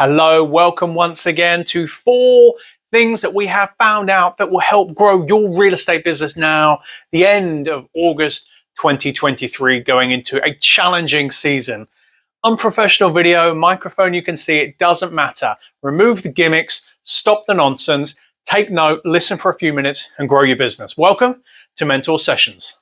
Hello, welcome once again to 4 things that we have found out that will help grow your real estate business now, the end of August 2023, going into a challenging season. Unprofessional video, microphone, you can see it, doesn't matter. Remove the gimmicks, stop the nonsense, take note, listen for a few minutes, and grow your business. Welcome to Mentor Sessions.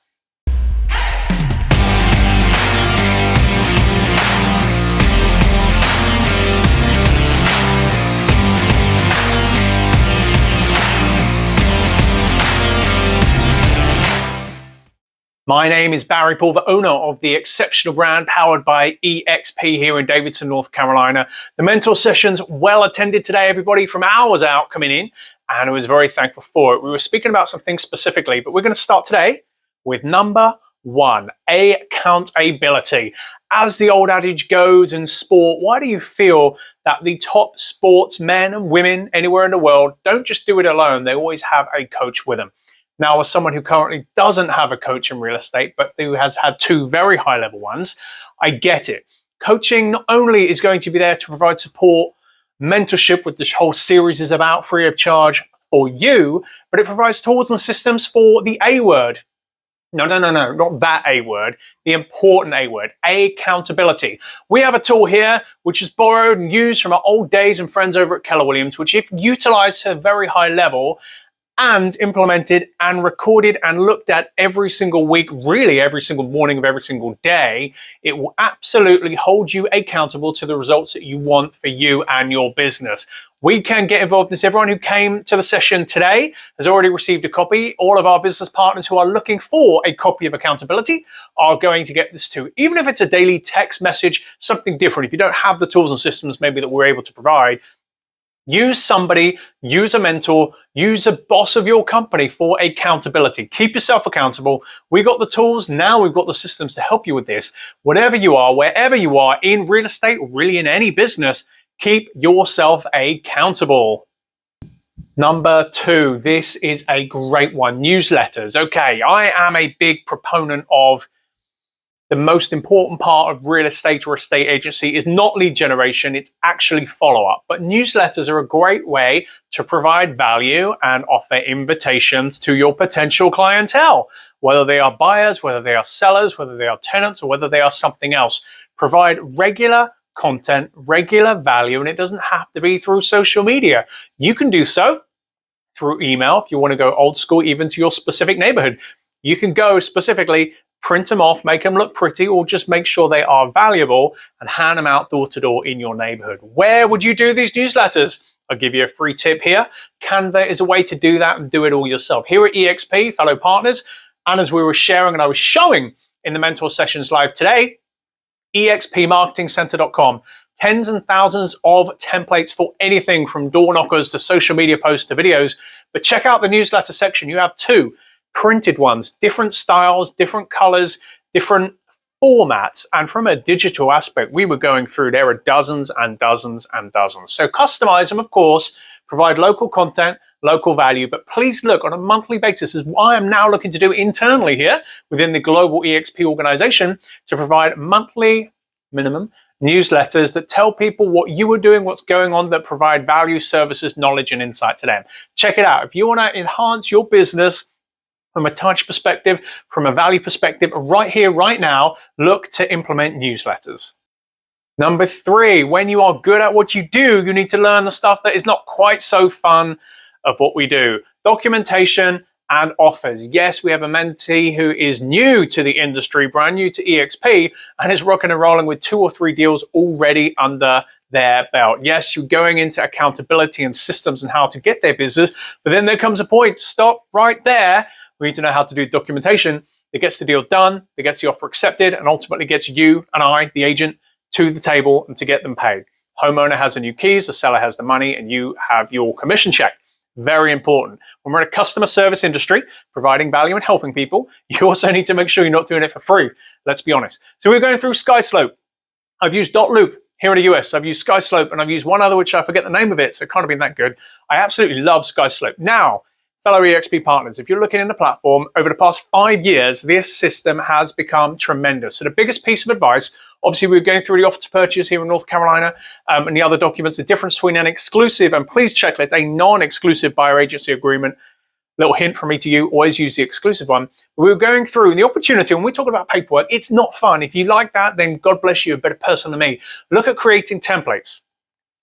My name is Barry Pulver, owner of the exceptional brand powered by EXP here in Davidson, North Carolina. The mentor sessions well attended today, everybody, from hours out coming in, and I was very thankful for it. We were speaking about some things specifically, but we're going to start today with number 1, accountability. As the old adage goes in sport, why do you feel that the top sportsmen and women anywhere in the world don't just do it alone? They always have a coach with them. Now, as someone who currently doesn't have a coach in real estate, but who has had 2 very high-level ones, I get it. Coaching not only is going to be there to provide support, mentorship, which this whole series is about, free of charge for you, but it provides tools and systems for the A word. No, not that A word, the important A word, accountability. We have a tool here which is borrowed and used from our old days and friends over at Keller Williams, which if utilized to a very high level, and implemented and recorded and looked at every single week, really every single morning of every single day, it will absolutely hold you accountable to the results that you want for you and your business. We can get involved in this. Everyone who came to the session today has already received a copy. All of our business partners who are looking for a copy of accountability are going to get this too. Even if it's a daily text message, something different. If you don't have the tools and systems maybe that we're able to provide, use somebody, use a mentor, use a boss of your company for accountability. Keep yourself accountable. We got the tools, now we've got the systems to help you with this. Whatever you are, wherever you are, in real estate, or really in any business, keep yourself accountable. Number 2, this is a great one, newsletters. Okay, I am a big proponent of the most important part of real estate or estate agency is not lead generation, it's actually follow-up. But newsletters are a great way to provide value and offer invitations to your potential clientele, whether they are buyers, whether they are sellers, whether they are tenants, or whether they are something else. Provide regular content, regular value, and it doesn't have to be through social media. You can do so through email if you want to go old school, even to your specific neighborhood. You can go specifically, print them off, make them look pretty, or just make sure they are valuable and hand them out door to door in your neighborhood. Where would you do these newsletters? I'll give you a free tip here. Canva is a way to do that and do it all yourself. Here at EXP, fellow partners, and as we were sharing and I was showing in the Mentor Sessions Live today, expmarketingcenter.com. Tens and thousands of templates for anything from door knockers to social media posts to videos. But check out the newsletter section. You have 2 printed ones, different styles, different colors, different formats. And from a digital aspect, we were going through, there are dozens and dozens and dozens. So customize them, of course, provide local content, local value, but please look on a monthly basis, is what I am now looking to do internally here within the global EXP organization, to provide monthly minimum newsletters that tell people what you are doing, what's going on, that provide value, services, knowledge, and insight to them. Check it out. If you want to enhance your business from a touch perspective, from a value perspective, right here, right now, look to implement newsletters. Number 3, when you are good at what you do, you need to learn the stuff that is not quite so fun of what we do. Documentation and offers. Yes, we have a mentee who is new to the industry, brand new to EXP, and is rocking and rolling with 2 or 3 deals already under their belt. Yes, you're going into accountability and systems and how to get their business, but then there comes a point, stop right there. We need to know how to do documentation that gets the deal done, that gets the offer accepted, and ultimately gets you and I, the agent, to the table and to get them paid. Homeowner has the new keys, the seller has the money, and you have your commission check. Very important. When we're in a customer service industry, providing value and helping people, you also need to make sure you're not doing it for free. Let's be honest. So we're going through SkySlope. I've used .loop here in the US. I've used SkySlope, and I've used one other, which I forget the name of it, so it can't have been that good. I absolutely love SkySlope. Now, fellow EXP partners, if you're looking in the platform, over the past 5 years, this system has become tremendous. So the biggest piece of advice, obviously we're going through the offer to purchase here in North Carolina and the other documents, the difference between an exclusive and please check it's a non-exclusive buyer agency agreement. Little hint from me to you, always use the exclusive one. We were going through the opportunity, when we talk about paperwork, it's not fun. If you like that, then God bless you, a better person than me. Look at creating templates.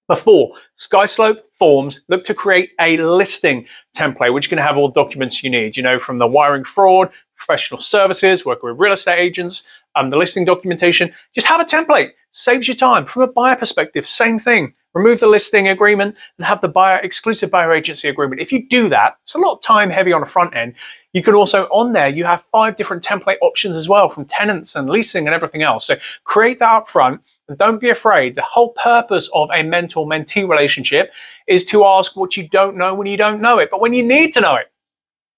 Before SkySlope forms, look to create a listing template, which can have all the documents you need, from the wiring fraud, professional services, working with real estate agents, the listing documentation. Just have a template, saves you time. From a buyer perspective, same thing. Remove the listing agreement and have the exclusive buyer agency agreement. If you do that, it's a lot of time heavy on the front end. You can also, on there, you have 5 different template options as well, from tenants and leasing and everything else. So create that up front and don't be afraid. The whole purpose of a mentor-mentee relationship is to ask what you don't know when you don't know it. But when you need to know it,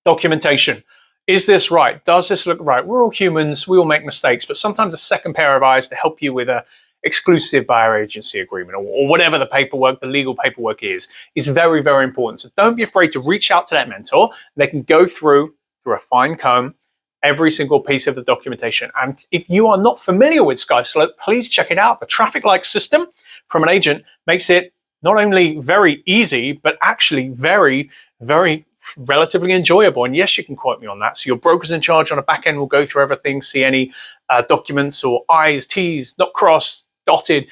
documentation. Is this right? Does this look right? We're all humans. We all make mistakes. But sometimes a second pair of eyes to help you with a exclusive buyer agency agreement or whatever the paperwork, the legal paperwork is very, very important. So don't be afraid to reach out to that mentor. They can go through a fine comb every single piece of the documentation. And if you are not familiar with SkySlope, please check it out. The traffic light system from an agent makes it not only very easy, but actually very, very relatively enjoyable. And yes, you can quote me on that. So your broker's in charge on the back end will go through everything, see any documents or I's, T's, not crossed, dotted,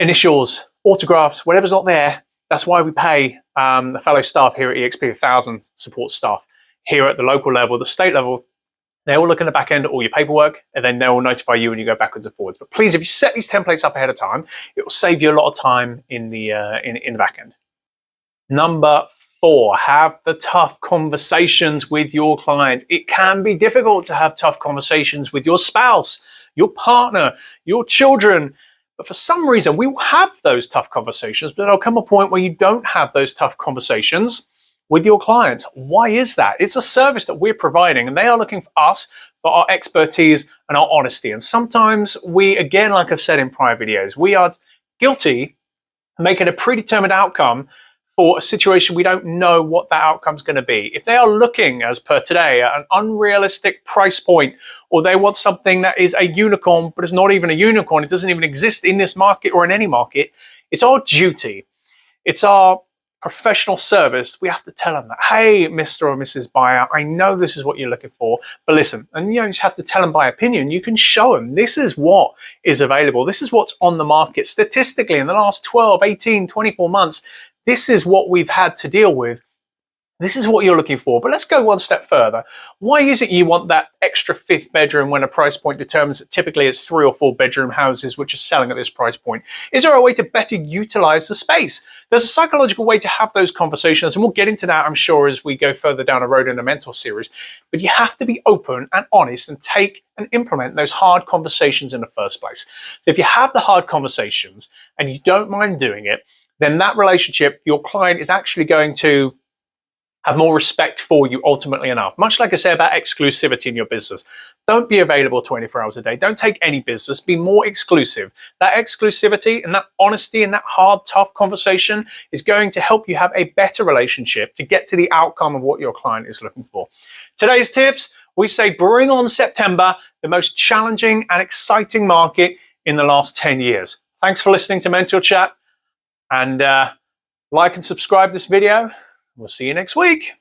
initials, autographs, whatever's not there. That's why we pay the fellow staff here at EXP, 1,000 support staff here at the local level, the state level. They will look in the back end at all your paperwork, and then they will notify you when you go backwards and forwards. But please, if you set these templates up ahead of time, it will save you a lot of time in the back end. Number 4, have the tough conversations with your clients. It can be difficult to have tough conversations with your spouse, your partner, your children. But for some reason, we will have those tough conversations, but there'll come a point where you don't have those tough conversations with your clients. Why is that? It's a service that we're providing, and they are looking for us for our expertise and our honesty. And sometimes we, again, like I've said in prior videos, we are guilty of making a predetermined outcome for a situation we don't know what that outcome is going to be. If they are looking, as per today, at an unrealistic price point, or they want something that is a unicorn, but it's not even a unicorn, it doesn't even exist in this market or in any market, it's our duty, it's our professional service. We have to tell them that, hey, Mr. or Mrs. Buyer, I know this is what you're looking for, but listen, and you don't just have to tell them by opinion, you can show them this is what is available, this is what's on the market statistically in the last 12, 18, 24 months. This is what we've had to deal with. This is what you're looking for. But let's go one step further. Why is it you want that extra 5th bedroom when a price point determines that typically it's 3 or 4 bedroom houses which are selling at this price point? Is there a way to better utilize the space? There's a psychological way to have those conversations, and we'll get into that, I'm sure, as we go further down the road in the mentor series. But you have to be open and honest and take and implement those hard conversations in the first place. So if you have the hard conversations and you don't mind doing it, then that relationship, your client is actually going to have more respect for you ultimately enough. Much like I say about exclusivity in your business. Don't be available 24 hours a day. Don't take any business. Be more exclusive. That exclusivity and that honesty and that hard, tough conversation is going to help you have a better relationship to get to the outcome of what your client is looking for. Today's tips, we say bring on September, the most challenging and exciting market in the last 10 years. Thanks for listening to Mentor Chat. And like and subscribe this video. We'll see you next week.